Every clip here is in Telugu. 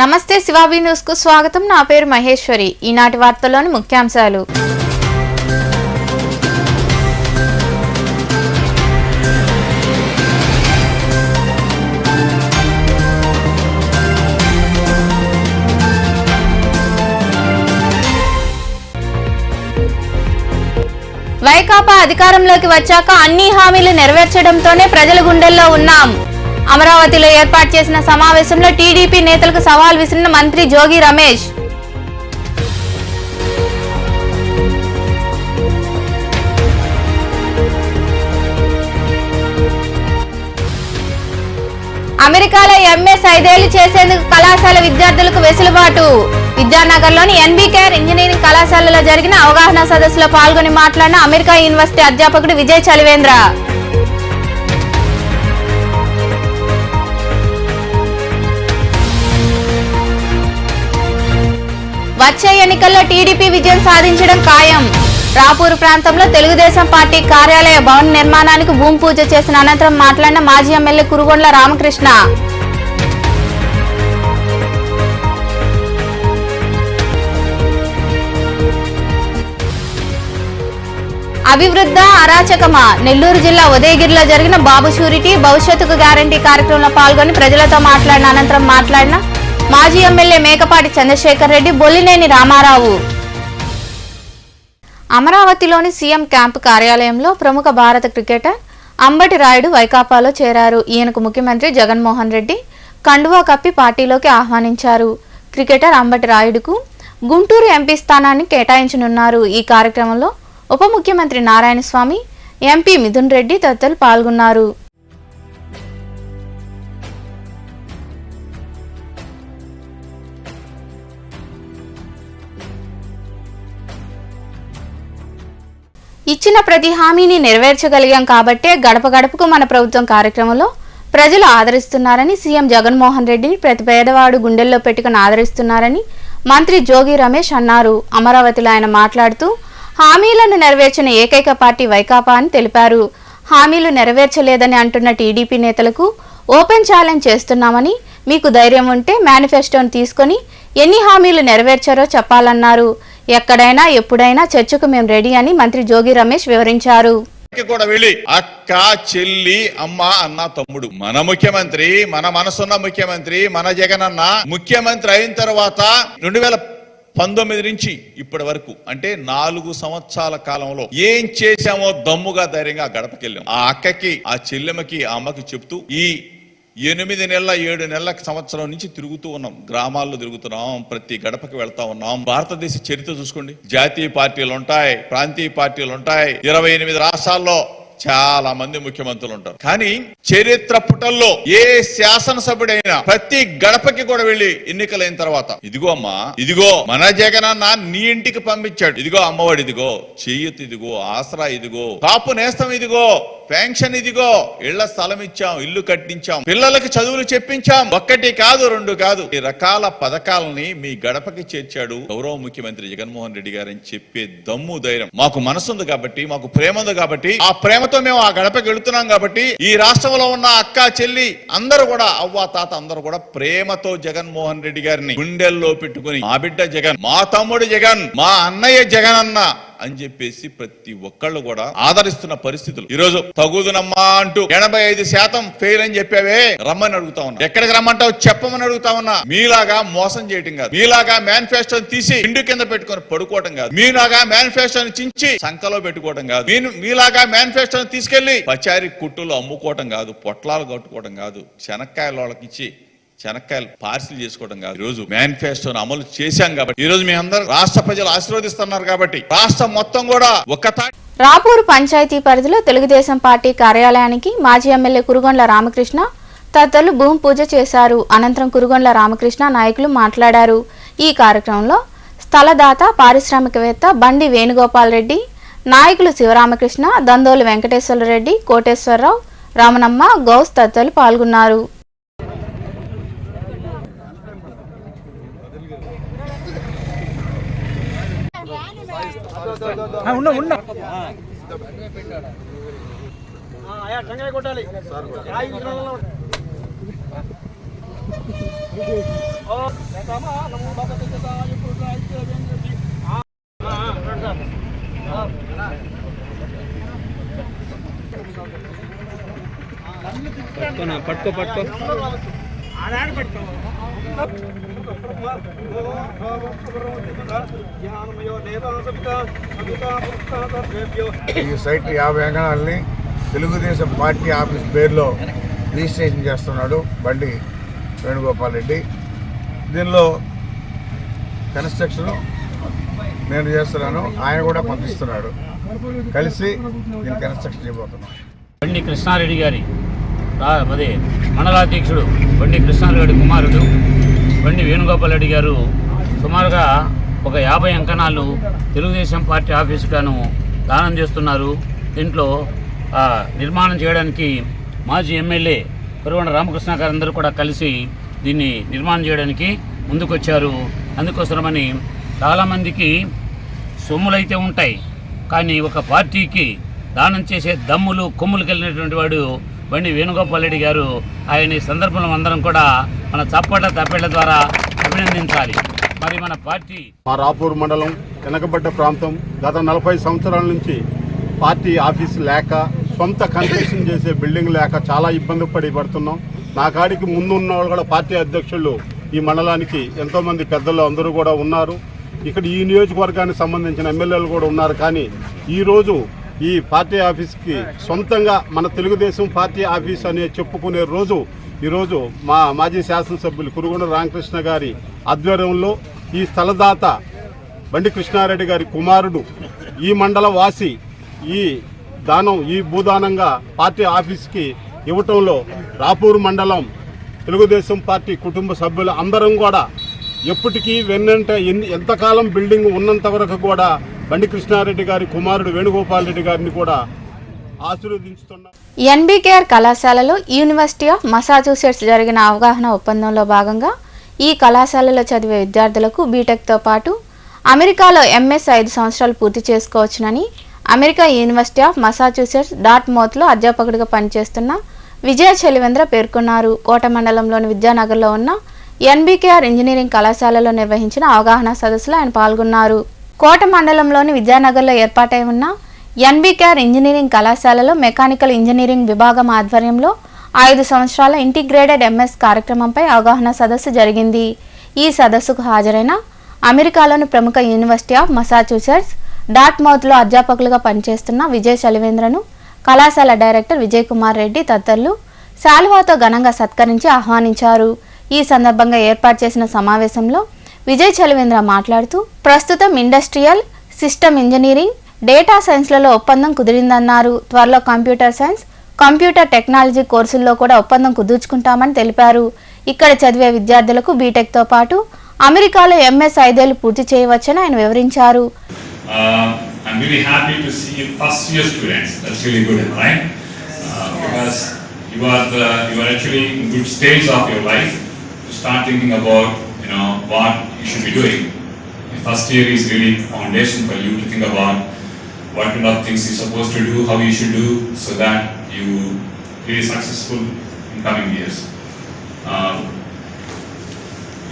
నమస్తే శివాబీ న్యూస్ కు స్వాగతం. నా పేరు మహేశ్వరి. ఈనాటి వార్తల్లోని ముఖ్యాంశాలు. వైకాపా అధికారంలోకి వచ్చాక అన్ని హామీలు నెరవేర్చడంతోనే ప్రజల గుండెల్లో ఉన్నాం. అమరావతిలో ఏర్పాటు చేసిన సమావేశంలో టీడీపీ నేతలకు సవాల్ విసిరిన మంత్రి జోగి రమేష్. అమెరికాలో ఎంఎస్ 5 ఏళ్లు చేసేందుకు కళాశాల విద్యార్థులకు వెసులుబాటు. విద్యానగర్లోని ఎన్బీకేఆర్ ఇంజనీరింగ్ కళాశాలలో జరిగిన అవగాహన సదస్సులో పాల్గొని మాట్లాడిన అమెరికా యూనివర్సిటీ అధ్యాపకుడు విజయ్ చలివేంద్ర. వచ్చే ఎన్నికల్లో టీడీపీ విజయం సాధించడం ఖాయం. రాపూరు ప్రాంతంలో తెలుగుదేశం పార్టీ కార్యాలయ భవన నిర్మాణానికి భూమి పూజ చేసిన అనంతరం మాట్లాడిన మాజీ ఎమ్మెల్యే కురుగొండ్ల రామకృష్ణ. అభివృద్ధ అరాచకమా? నెల్లూరు జిల్లా ఉదయగిరిలో జరిగిన బాబు షూరిటీ భవిష్యత్తుకు గ్యారంటీ కార్యక్రమంలో పాల్గొని ప్రజలతో మాట్లాడిన అనంతరం మాట్లాడిన మాజీ ఎమ్మెల్యే మేకపాటి చంద్రశేఖర్ రెడ్డి, బొల్లినేని రామారావు. అమరావతిలోని సీఎం క్యాంపు కార్యాలయంలో ప్రముఖ భారత క్రికెటర్ అంబటి రాయుడు వైకాపాలో చేరారు. ఈయనకు ముఖ్యమంత్రి జగన్మోహన్ రెడ్డి కండువా కప్పి పార్టీలోకి ఆహ్వానించారు. క్రికెటర్ అంబటి రాయుడుకు గుంటూరు ఎంపీ స్థానాన్ని కేటాయించనున్నారు. ఈ కార్యక్రమంలో ఉప ముఖ్యమంత్రి నారాయణస్వామి, ఎంపీ మిథున్ రెడ్డి తదితరులు పాల్గొన్నారు. ఇచ్చిన ప్రతి హామీని నెరవేర్చగలిగాం కాబట్టే గడప గడపకు మన ప్రభుత్వం కార్యక్రమంలో ప్రజలు ఆదరిస్తున్నారని, సీఎం జగన్మోహన్ రెడ్డిని ప్రతి పేదవాడు గుండెల్లో పెట్టుకుని ఆదరిస్తున్నారని మంత్రి జోగి రమేష్ అన్నారు. అమరావతిలో ఆయన మాట్లాడుతూ హామీలను నెరవేర్చిన ఏకైక పార్టీ వైకాపా అని తెలిపారు. హామీలు నెరవేర్చలేదని అంటున్న టీడీపీ నేతలకు ఓపెన్ ఛాలెంజ్ చేస్తున్నామని, మీకు ధైర్యం ఉంటే మేనిఫెస్టోను తీసుకొని ఎన్ని హామీలు నెరవేర్చారో చెప్పాలన్నారు. ఎక్కడైనా ఎప్పుడైనా చర్చకు మేము రెడీ అని మంత్రి జోగి రమేష్ వివరించారు. కూడా వెళ్ళి అక్క, చెల్లి, అమ్మ, అన్న, తమ్ముడు, మన ముఖ్యమంత్రి, మన మనసున్న ముఖ్యమంత్రి, మన జగన్ అన్న ముఖ్యమంత్రి అయిన తర్వాత 2019 నుంచి ఇప్పటి వరకు అంటే 4 సంవత్సరాల కాలంలో ఏం చేశామో దమ్ముగా ధైర్యంగా గడపకెళ్ళాం. ఆ అక్కకి, ఆ చెల్లెమ్మకి, ఆ అమ్మకి చెప్తూ ఈ 8 నెలల 7 నెలల సంవత్సరం నుంచి తిరుగుతూ ఉన్నాం. గ్రామాల్లో తిరుగుతున్నాం, ప్రతి గడపకి వెళ్తా ఉన్నాం. భారతదేశ చరిత్ర చూసుకోండి. జాతీయ పార్టీలు ఉంటాయి, ప్రాంతీయ పార్టీలు ఉంటాయి. 28 రాష్ట్రాల్లో చాలా మంది ముఖ్యమంత్రులు ఉంటారు. కానీ చరిత్ర పుటల్లో ఏ శాసనసభ్యుడైనా ప్రతి గడపకి కూడా వెళ్ళి ఎన్నికలైన తర్వాత ఇదిగో అమ్మా, ఇదిగో మన జగనన్న నీ ఇంటికి పంపించాడు, ఇదిగో అమ్మఒడి, ఇదిగో చెయ్యొత్తు, ఇదిగో ఆసరా, ఇదిగో కాపు నేస్తం, ఇదిగో పెన్షన్, ఇదిగో ఇళ్ల స్థలం ఇచ్చాం, ఇల్లు కట్టించాం, పిల్లలకి చదువులు చెప్పించాం. 1 కాదు 2 కాదు, ఈ రకాల పథకాలని మీ గడపకి చేర్చాడు గౌరవ ముఖ్యమంత్రి జగన్మోహన్ రెడ్డి గారు అని చెప్పే దమ్ము ధైర్యం మాకు మనసుంది కాబట్టి, మాకు ప్రేమ ఉంది కాబట్టి, ఆ ప్రేమతో మేము ఆ గడపకి వెళుతున్నాం కాబట్టి ఈ రాష్ట్రంలో ఉన్న అక్క, చెల్లి అందరూ కూడా, అవ్వ, తాత అందరూ కూడా ప్రేమతో జగన్మోహన్ రెడ్డి గారిని గుండెల్లో పెట్టుకుని మా బిడ్డ జగన్, మా తమ్ముడు జగన్, మా అన్నయ్య జగన్ అన్న అని చెప్పేసి ప్రతి ఒక్కళ్ళు కూడా ఆదరిస్తున్న పరిస్థితులు. ఈరోజు తగుదునమ్మా అంటూ 85% ఫెయిల్ అని చెప్పావే, రమ్మని అడుగుతా ఉన్నా. ఎక్కడికి రమ్మంటావు చెప్పమని అడుగుతా ఉన్నా. మీలాగా మోసం చేయటం కాదు, మీలాగా మేనిఫెస్టోని తీసి ఇండు కింద పెట్టుకొని పడుకోవటం కాదు, మీలాగా మేనిఫెస్టోని చించి సంకలో పెట్టుకోవడం కాదు, మీలాగా మేనిఫెస్టోని తీసుకెళ్లి పచారి కుట్టులు అమ్ముకోవటం కాదు, పొట్లాలు కట్టుకోవడం కాదు, శనక్కాయల వాళ్ళకి ఇచ్చి శనక్కాయలు పార్సిల్ చేసుకోవడం కాదు. ఈ రోజు మేనిఫెస్టోను అమలు చేశాం కాబట్టి, ఈ రోజు మీ అందరూ రాష్ట్ర ప్రజలు ఆశీర్వదిస్తున్నారు కాబట్టి రాష్ట్రం మొత్తం కూడా రాపూరు పంచాయతీ పరిధిలో తెలుగుదేశం పార్టీ కార్యాలయానికి మాజీ ఎమ్మెల్యే కురుగొండ్ల రామకృష్ణ తదితరులు భూమి పూజ చేశారు. అనంతరం కురుగొండ్ల రామకృష్ణ నాయకులు మాట్లాడారు. ఈ కార్యక్రమంలో స్థలదాత పారిశ్రామికవేత్త బండి వేణుగోపాల్ రెడ్డి, నాయకులు శివరామకృష్ణ, దందోలు వెంకటేశ్వర రెడ్డి, కోటేశ్వరరావు, రామనమ్మ, గౌస్ తదితరులు పాల్గొన్నారు. పట్టుకో ఈ సైట్ 50 ఎకరాలని తెలుగుదేశం పార్టీ ఆఫీస్ పేరులో రిజిస్ట్రేషన్ చేస్తున్నాడు బండి వేణుగోపాల్ రెడ్డి. దీనిలో కన్స్ట్రక్షన్ నేను చేస్తున్నాను, ఆయన కూడా పంపిస్తున్నాడు. కలిసి దీన్ని కన్స్ట్రక్షన్ చేయబోతున్నాం. బండి కృష్ణారెడ్డి గారి అదే మండలాధ్యక్షుడు బండి కృష్ణారెడ్డి కుమారుడు బండి వేణుగోపాల్ రెడ్డి గారు సుమారుగా ఒక 50 అంకణాలు తెలుగుదేశం పార్టీ ఆఫీసుగాను దానం చేస్తున్నారు. దీంట్లో నిర్మాణం చేయడానికి మాజీ ఎమ్మెల్యే కురవండ రామకృష్ణ గారందరూ కూడా కలిసి దీన్ని నిర్మాణం చేయడానికి ముందుకొచ్చారు. అందుకోసమని చాలామందికి సొమ్ములైతే ఉంటాయి, కానీ ఒక పార్టీకి దానం చేసే దమ్ములు కొమ్ములు కలిగినటువంటి వాడు బండి వేణుగోపాల్ రెడ్డి గారు. ఆయన ఈ సందర్భంలో అందరం కూడా మన చప్పట్ల తప్పేళ్ల ద్వారా అభినందించాలి. మరి మన పార్టీ మా రాపూర్ మండలం వెనకబడ్డ ప్రాంతం గత 40 సంవత్సరాల నుంచి పార్టీ ఆఫీస్ లేక, సొంత కన్స్ట్రక్షన్ చేసే బిల్డింగ్ లేక చాలా ఇబ్బంది పడుతున్నాం. నా కాడికి ముందు ఉన్న వాళ్ళు కూడా పార్టీ అధ్యక్షులు ఈ మండలానికి ఎంతోమంది పెద్దలు అందరూ కూడా ఉన్నారు. ఇక్కడ ఈ నియోజకవర్గానికి సంబంధించిన ఎమ్మెల్యేలు కూడా ఉన్నారు. కానీ ఈరోజు ఈ పార్టీ ఆఫీస్కి సొంతంగా మన తెలుగుదేశం పార్టీ ఆఫీస్ అనే చెప్పుకునే రోజు ఈరోజు మా మాజీ శాసనసభ్యులు కురుగుండ రామకృష్ణ గారి ఆధ్వర్యంలో ఈ స్థలదాత బండి కృష్ణారెడ్డి గారి కుమారుడు ఈ మండల వాసి ఈ దానం ఈ భూదానంగా పార్టీ ఆఫీస్కి ఇవ్వటంలో రాపూర్ మండలం తెలుగుదేశం పార్టీ కుటుంబ సభ్యులు అందరం కూడా ఎప్పటికీ వెన్నంటే ఎంతకాలం బిల్డింగ్ ఉన్నంత వరకు కూడా బండి కృష్ణారెడ్డి గారి కుమారుడు వేణుగోపాల్ రెడ్డి గారిని కూడా ఆశీర్వదించుతున్నారు. ఎన్బికేఆర్ కళాశాలలో యూనివర్సిటీ ఆఫ్ మసాచుసెట్స్ జరిగిన అవగాహన ఒప్పందంలో భాగంగా ఈ కళాశాలలో చదివే విద్యార్థులకు బీటెక్తో పాటు అమెరికాలో ఎంఎస్ 5 సంవత్సరాలు పూర్తి చేసుకోవచ్చునని అమెరికా యూనివర్సిటీ ఆఫ్ మసాచుసెట్స్ డార్ట్మౌత్లో అధ్యాపకుడిగా పనిచేస్తున్న విజయ చలివేంద్ర పేర్కొన్నారు. కోట మండలంలోని విద్యానగర్లో ఉన్న ఎన్బికేఆర్ ఇంజనీరింగ్ కళాశాలలో నిర్వహించిన అవగాహన సదస్సులో ఆయన పాల్గొన్నారు. కోట మండలంలోని విద్యానగర్లో ఏర్పాటై ఉన్న ఎన్బికేఆర్ ఇంజనీరింగ్ కళాశాలలో మెకానికల్ ఇంజనీరింగ్ విభాగం ఆధ్వర్యంలో 5 సంవత్సరాల ఇంటిగ్రేటెడ్ ఎంఎస్ కార్యక్రమంపై అవగాహన సదస్సు జరిగింది. ఈ సదస్సుకు హాజరైన అమెరికాలోని ప్రముఖ యూనివర్సిటీ ఆఫ్ మసాచుసెట్స్ డార్ట్మౌత్లో అధ్యాపకులుగా పనిచేస్తున్న విజయ్ చలివేంద్రను కళాశాల డైరెక్టర్ విజయ్ కుమార్ రెడ్డి తదితరులు శాలువాతో ఘనంగా సత్కరించి ఆహ్వానించారు. ఈ సందర్భంగా ఏర్పాటు చేసిన సమావేశంలో విజయ్ చలివేంద్ర మాట్లాడుతూ ప్రస్తుతం ఇండస్ట్రియల్, సిస్టమ్ ఇంజనీరింగ్, డేటా సైన్స్లలో ఒప్పందం కుదిరిందన్నారు. త్వరలో కంప్యూటర్ సైన్స్, కంప్యూటర్ టెక్నాలజీ కోర్సుల్లో కూడా ఒప్పందం కుదుర్చుకుంటామని తెలిపారు. ఇక్కడ చదివే విద్యార్థులకు బీటెక్తో పాటు అమెరికాలో ఎంఎస్ 5 ఏళ్లు పూర్తి చేయవచ్చని ఆయన వివరించారు. I'm really happy to see first year students. That's really good, right? Because you are actually in good stage of your life to start thinking about what you should be doing. The first year is really foundation for you to think about what kind of things you're supposed to do, how you should do, so that you be successful in coming years.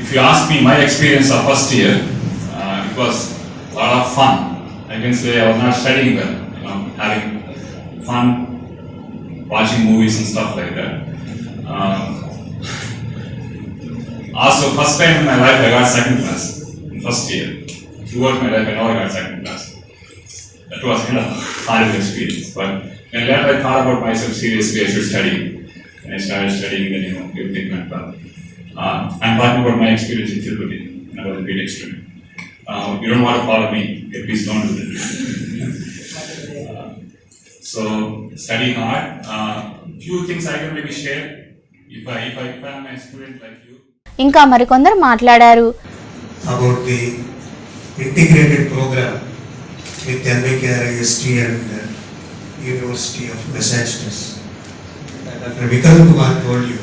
If you ask me my experience of first year, it was a lot of fun. I can say I was not studying well, having fun, watching movies and stuff like that. Also, first time in my life I got second class in first year. Throughout my life I never got second class. That was kind of a horrible experience. But when later I thought about myself seriously, I should study. And I started studying, then everything went well. I'm talking about my experience in Tirupati when I was a BTech student. You don't want to follow me, please don't do that. So study hard. Few things I can maybe share if I'm a student like you. ఇంకా మరికొందరు మాట్లాడారు. About the integrated program with NBKR IST and University of Massachusetts. Dr. Vikal Kumar told you,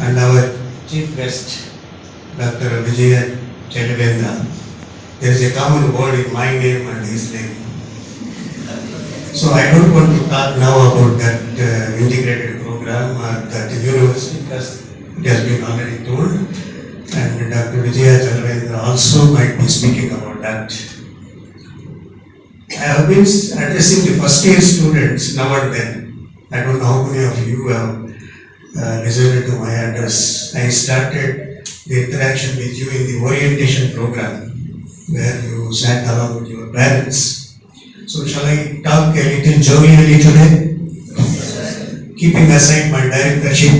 and our chief guest, Dr. Vijay Chalivendra. There is a common word in my name and his name. So I don't want to talk now about that integrated program or that university, because it has been already told, and Dr. Vijaya Chalvendra also might be speaking about that. I have been addressing the first year students now and then. I don't know how many of you have listened to my address. I started the interaction with you in the orientation program where you sat along with your parents. So shall I talk a little jovially today? Keeping aside my directorship,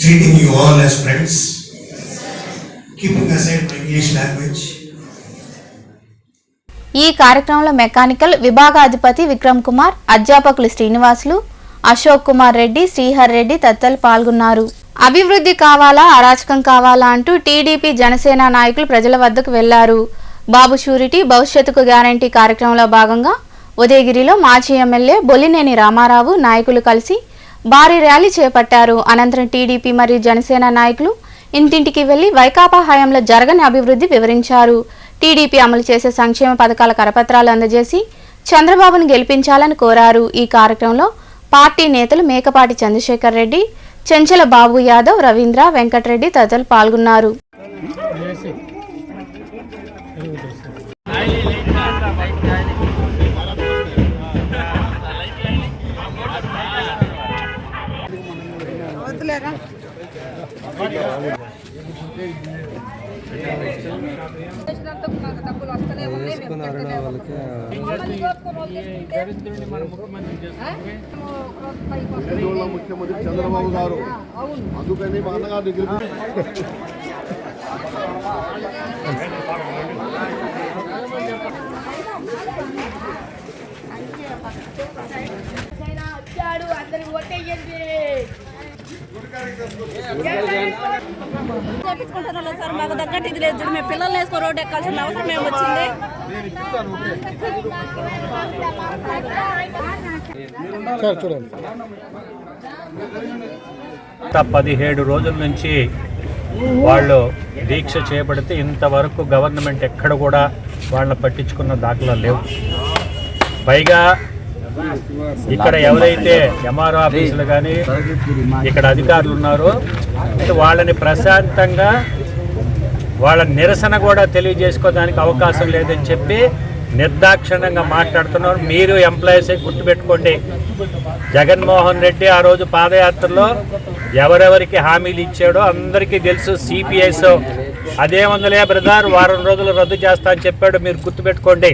treating you all as friends, keeping aside my English language. ఈ కార్యక్రమంలో మెకానికల్ విభాగాధిపతి విక్రమ్ కుమార్, అధ్యాపకులు శ్రీనివాసులు, అశోక్ కుమార్ రెడ్డి, శ్రీహర్ రెడ్డి తదితరులు పాల్గొన్నారు. అభివృద్ధి కావాలా, అరాచకం కావాలా అంటూ టీడీపీ జనసేన నాయకులు ప్రజల వద్దకు వెళ్లారు. బాబు షూరిటీ భవిష్యత్తుకు గ్యారంటీ కార్యక్రమంలో భాగంగా ఉదయగిరిలో మాజీ ఎమ్మెల్యే బొలినేని రామారావు నాయకులు కలిసి భారీ ర్యాలీ చేపట్టారు. అనంతరం టీడీపీ మరియు జనసేన నాయకులు ఇంటింటికి వెళ్లి వైకాపా హయాంలో జరగని అభివృద్ధి వివరించారు. టీడీపీ అమలు చేసే సంక్షేమ పథకాల కరపత్రాలు అందజేసి చంద్రబాబును గెలిపించాలని కోరారు. ఈ కార్యక్రమంలో పార్టీ నేతలు మేకపాటి చంద్రశేఖర్ రెడ్డి, చెంచల బాబు యాదవ్, రవీంద్ర, వెంకటరెడ్డి తదితరులు పాల్గొన్నారు. ముఖ్యమంత్రి చంద్రబాబు గారు అందుకని మా అన్నగారిని చెప్పించుకుంటున్నాం సార్, మాకు తగ్గట్టు ఇది లేదు. మేము పిల్లలు వేసుకొని రోడ్డు ఎక్కాల్సిన అవసరం ఏమి వచ్చింది? గత 17 రోజుల నుంచి వాళ్ళు దీక్ష చేపడితే ఇంతవరకు గవర్నమెంట్ ఎక్కడ కూడా వాళ్ళని పట్టించుకున్న దాఖలాలు లేవు. పైగా ఇక్కడ ఎవరైతే ఎంఆర్ఓ ఆఫీసులు కానీ ఇక్కడ అధికారులు ఉన్నారో వాళ్ళని ప్రశాంతంగా వాళ్ళ నిరసన కూడా తెలియజేసుకోవడానికి అవకాశం లేదని చెప్పి నిర్దాక్షిణ్యంగా మాట్లాడుతున్నారు. మీరు ఎంప్లాయీసే గుర్తుపెట్టుకోండి. జగన్మోహన్ రెడ్డి ఆ రోజు పాదయాత్రలో ఎవరెవరికి హామీలు ఇచ్చాడో అందరికీ తెలుసు. సిపిఎస్ అదే 150 వారం రోజులు రద్దు చేస్తా అని చెప్పాడు, మీరు గుర్తుపెట్టుకోండి.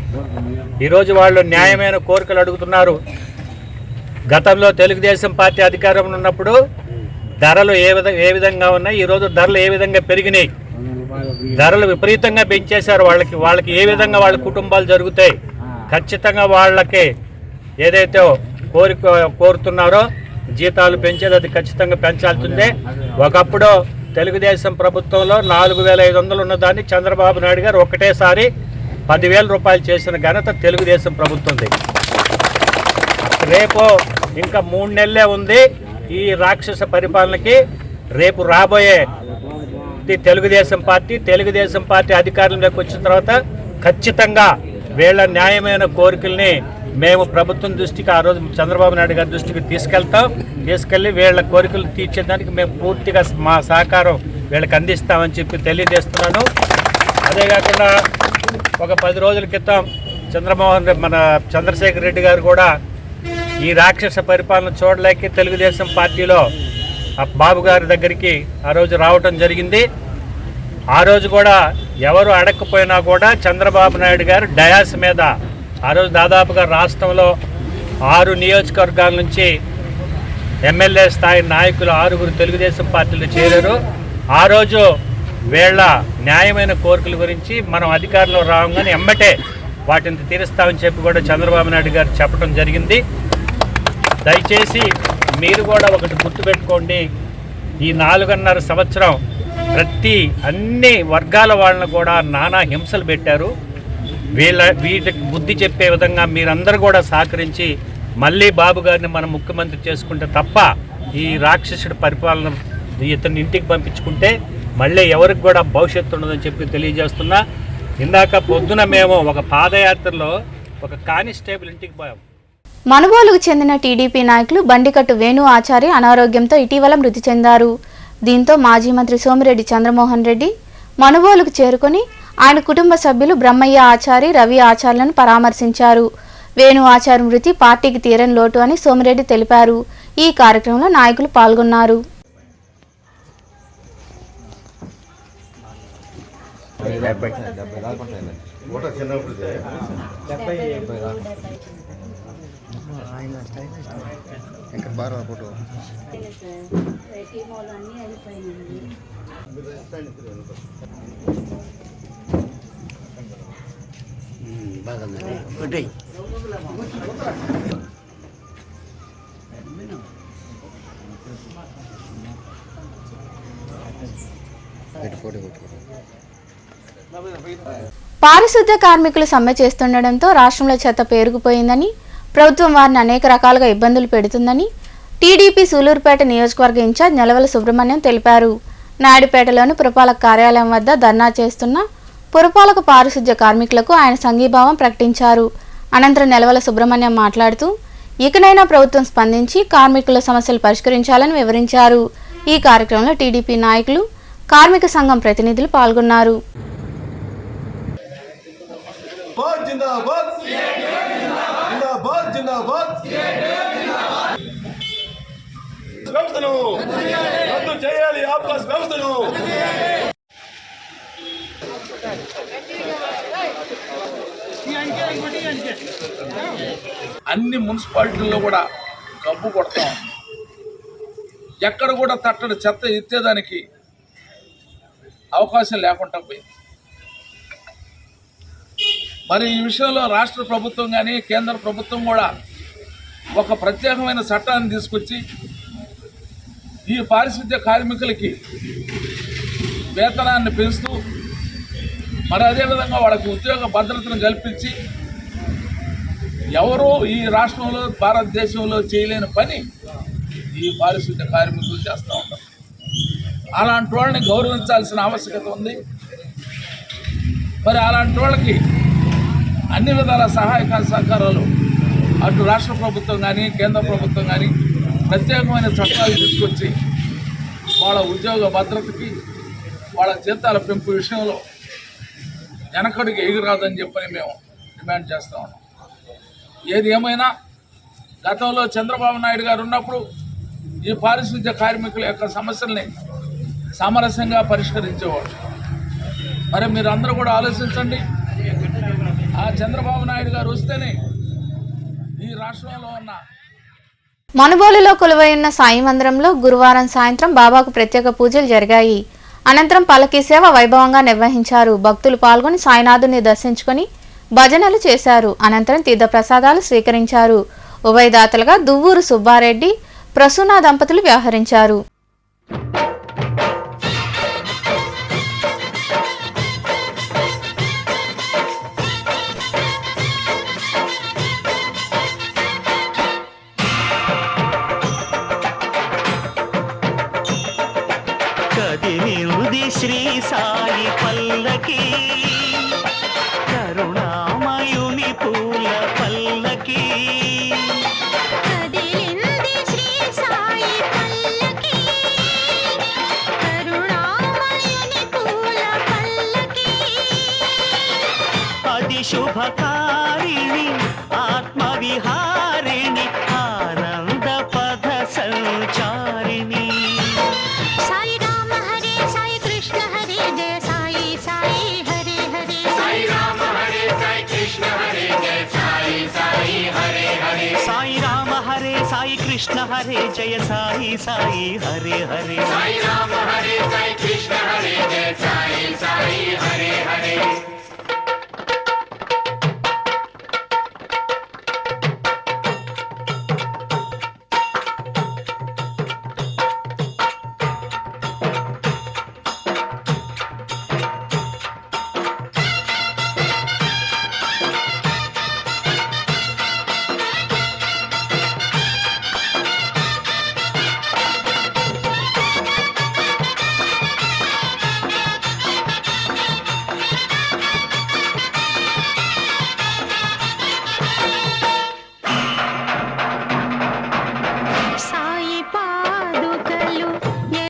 ఈరోజు వాళ్ళు న్యాయమైన కోరికలు అడుగుతున్నారు. గతంలో తెలుగుదేశం పార్టీ అధికారంలో ఉన్నప్పుడు ధరలు ఏ విధంగా ఉన్నాయి, ఈరోజు ధరలు ఏ విధంగా పెరిగినాయి. ధరలు విపరీతంగా పెంచేశారు. వాళ్ళకి ఏ విధంగా వాళ్ళ కుటుంబాలు జరుగుతాయి. ఖచ్చితంగా వాళ్ళకి ఏదైతే కోరుతున్నారో జీతాలు పెంచేది అది ఖచ్చితంగా పెంచాల్సిందే. ఒకప్పుడు తెలుగుదేశం ప్రభుత్వంలో 4500 ఉన్నదాన్ని చంద్రబాబు నాయుడు గారు ఒకటేసారి 10,000 రూపాయలు చేసిన ఘనత తెలుగుదేశం ప్రభుత్వంది. రేపు ఇంకా 3 నెలలే ఉంది ఈ రాక్షస పరిపాలనకి. రేపు రాబోయే తెలుగుదేశం పార్టీ అధికారంలోకి వచ్చిన తర్వాత ఖచ్చితంగా వీళ్ళ న్యాయమైన కోరికల్ని మేము ప్రభుత్వం దృష్టికి ఆ రోజు చంద్రబాబు నాయుడు గారి దృష్టికి తీసుకెళ్ళి వీళ్ళ కోరికలు తీర్చేదానికి మేము పూర్తిగా మా సహకారం వీళ్ళకి అందిస్తామని చెప్పి తెలియజేస్తున్నాను. అదే కాకుండా ఒక 10 రోజుల క్రితం మన చంద్రశేఖర్ రెడ్డి గారు కూడా ఈ రాక్షస పరిపాలన చూడలేక తెలుగుదేశం పార్టీలో బాబు గారి దగ్గరికి ఆ రోజు రావటం జరిగింది. ఆ రోజు కూడా ఎవరు అడగకపోయినా కూడా చంద్రబాబు నాయుడు గారు డయాస్ మీద ఆ రోజు దాదాపుగా రాష్ట్రంలో 6 నియోజకవర్గాల నుంచి ఎమ్మెల్యే స్థాయి నాయకులు 6గురు తెలుగుదేశం పార్టీలో చేరారు. ఆ రోజు వీళ్ళ న్యాయమైన కోరికల గురించి మనం అధికారంలో రాగానే ఎమ్మటే వాటిని తీరుస్తామని చెప్పి కూడా చంద్రబాబు నాయుడు గారు చెప్పడం జరిగింది. దయచేసి మీరు కూడా ఒకటి గుర్తుపెట్టుకోండి. ఈ 4.5 సంవత్సరం అన్ని వర్గాల వాళ్ళని కూడా నానా హింసలు పెట్టారు. వీటికి బుద్ధి చెప్పే విధంగా మీరందరూ కూడా సహకరించి మళ్ళీ బాబు గారిని మనం ముఖ్యమంత్రి చేసుకుంటే తప్ప ఈ రాక్షసుడి పరిపాలన ఇతని ఇంటికి పంపించుకుంటే మళ్ళీ ఎవరికి కూడా భవిష్యత్తు ఉండదని చెప్పి తెలియజేస్తున్నా. ఇందాక పొద్దున మేము ఒక పాదయాత్రలో ఒక కానిస్టేబుల్ ఇంటికి పోయాం. మనుగోలుకు చెందిన టీడీపీ నాయకులు బండికట్టు వేణు ఆచారి అనారోగ్యంతో ఇటీవల మృతి చెందారు. దీంతో మాజీ మంత్రి సోమిరెడ్డి చంద్రమోహన్ రెడ్డి మనుబోలుకు చేరుకొని ఆయన కుటుంబ సభ్యులు బ్రహ్మయ్య ఆచారి, రవి ఆచార్లను పరామర్శించారు. వేణు ఆచారి మృతి పార్టీకి తీరని లోటు అని సోమిరెడ్డి తెలిపారు. ఈ కార్యక్రమంలో నాయకులు పాల్గొన్నారు. పారిశుద్ధ్య కార్మికులు సమ్మె చేస్తుండటంతో రాష్ట్రంలో చెత్త పేరుకుపోయిందని, ప్రభుత్వం వారిని అనేక రకాలుగా ఇబ్బందులు పెడుతుందని టీడీపీ సూలూరుపేట నియోజకవర్గ ఇన్ఛార్జ్ నెలవల సుబ్రహ్మణ్యం తెలిపారు. నాయుడుపేటలోని పురపాలక కార్యాలయం వద్ద ధర్నా చేస్తున్న పురపాలక పారిశుద్ధ్య కార్మికులకు ఆయన సంఘీభావం ప్రకటించారు. అనంతరం నెలవల సుబ్రహ్మణ్యం మాట్లాడుతూ ఇకనైనా ప్రభుత్వం స్పందించి కార్మికుల సమస్యలు పరిష్కరించాలని వివరించారు. ఈ కార్యక్రమంలో టీడీపీ నాయకులు, కార్మిక సంఘం ప్రతినిధులు పాల్గొన్నారు. అన్ని మున్సిపాలిటీల్లో కూడా గబ్బు కొడతాం. ఎక్కడ కూడా తట్టడి చెత్త ఎత్తేదానికి అవకాశం లేకుండా పోయింది. మరి ఈ విషయంలో రాష్ట్ర ప్రభుత్వం కానీ కేంద్ర ప్రభుత్వం కూడా ఒక ప్రత్యేకమైన చట్టాన్ని తీసుకొచ్చి ఈ పారిశుద్ధ్య కార్మికులకి వేతనాన్ని పెంచుతూ మరి అదేవిధంగా వాళ్ళకి ఉద్యోగ భద్రతను కల్పించి ఎవరూ ఈ రాష్ట్రంలో భారతదేశంలో చేయలేని పని ఈ పారిశుద్ధ్య కార్మికులు చేస్తూ ఉంటారు. అలాంటి వాళ్ళని గౌరవించాల్సిన ఆవశ్యకత ఉంది. మరి అలాంటి వాళ్ళకి అన్ని విధాల సహాయక సహకారాలు అటు రాష్ట్ర ప్రభుత్వం కానీ కేంద్ర ప్రభుత్వం కానీ ప్రత్యేకమైన చట్టాలు తీసుకొచ్చి వాళ్ళ ఉద్యోగ భద్రతకి వాళ్ళ జీతాల పెంపు విషయంలో వెనకడికి ఎగురాదని చెప్పని మేము డిమాండ్ చేస్తూ ఉన్నాం. ఏది ఏమైనా గతంలో చంద్రబాబు నాయుడు గారు ఉన్నప్పుడు ఈ పారిశుద్ధ్య కార్మికుల యొక్క సమస్యల్ని సామరస్యంగా పరిష్కరించేవాడు. మరి మీరు అందరూ కూడా ఆలోచించండి, ఆ చంద్రబాబు నాయుడు గారు వస్తేనే ఈ రాష్ట్రంలో ఉన్న మనుబోలులో కొలువైన సాయి మందిరంలో గురువారం సాయంత్రం బాబాకు ప్రత్యేక పూజలు జరిగాయి. అనంతరం పల్లకీ సేవ వైభవంగా నిర్వహించారు. భక్తులు పాల్గొని సాయినాథుని దర్శించుకొని భజనలు చేశారు. అనంతరం తీర్థ ప్రసాదాలు స్వీకరించారు. ఉభయదాతలుగా దువ్వూరు సుబ్బారెడ్డి, ప్రసూన దంపతులు వ్యవహరించారు. శ్రీ సాయి పల్లకి కరుణామయుని పూల పల్లకి శ్రీ సాయి పల్లకి కరుణామయుని పూల పల్లకి అది శుభకారిణి ఆత్మవిహారిణి ఆనంద పద సంచారిణి कृष्ण हरे जय साई साई हरे हरे साई राम हरे साई कृष्ण हरे जय साई साई हरे हरे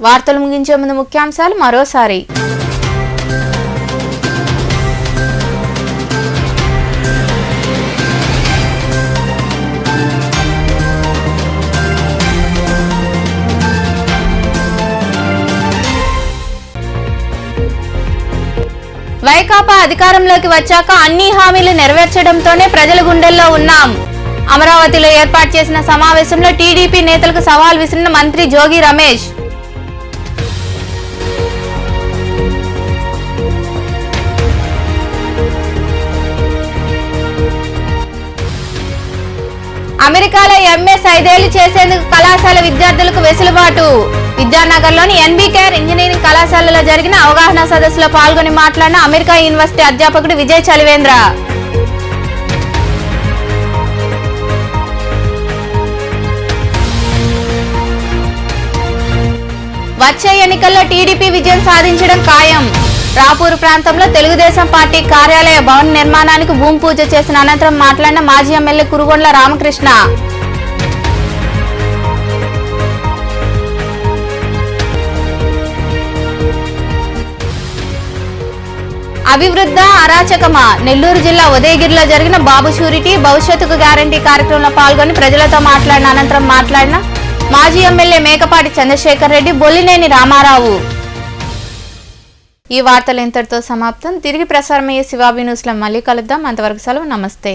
వార్తలు ముగించే ముందు ముఖ్యాంశాలు మరోసారి. వైకాపా అధికారంలోకి వచ్చాక అన్ని హామీలు నెరవేర్చడంతోనే ప్రజల గుండెల్లో ఉన్నాం. అమరావతిలో ఏర్పాటు చేసిన సమావేశంలో టీడీపీ నేతలకు సవాల్ విసిరిన మంత్రి జోగి రమేష్. అమెరికాలో ఎంఎస్ 5 ఏళ్లు చేసేందుకు కళాశాల విద్యార్థులకు వెసులుబాటు. విద్యానగర్లోని ఎన్బీకేఆర్ ఇంజనీరింగ్ కళాశాలలో జరిగిన అవగాహన సదస్సులో పాల్గొని మాట్లాడిన అమెరికా యూనివర్సిటీ అధ్యాపకుడు విజయ్ చలివేంద్ర. వచ్చే ఎన్నికల్లో టీడీపీ విజయం సాధించడం ఖాయం. రాపూరు ప్రాంతంలో తెలుగుదేశం పార్టీ కార్యాలయ భవన నిర్మాణానికి భూమి పూజ చేసిన అనంతరం మాట్లాడిన మాజీ ఎమ్మెల్యే కురుగొండ్ల రామకృష్ణ. అభివృద్ధ అరాచకమా? నెల్లూరు జిల్లా ఉదయగిరిలో జరిగిన బాబు షూరిటీ భవిష్యత్తుకు గ్యారంటీ కార్యక్రమంలో పాల్గొని ప్రజలతో మాట్లాడిన అనంతరం మాట్లాడిన మాజీ ఎమ్మెల్యే మేకపాటి చంద్రశేఖర్ రెడ్డి, బొల్లినేని రామారావు. ఈ వార్తలు ఇంతటితో సమాప్తం. తిరిగి ప్రసారమయ్యే శివాబి న్యూస్లో మళ్ళీ కలుద్దాం. అంతవరకు సెలవు. నమస్తే.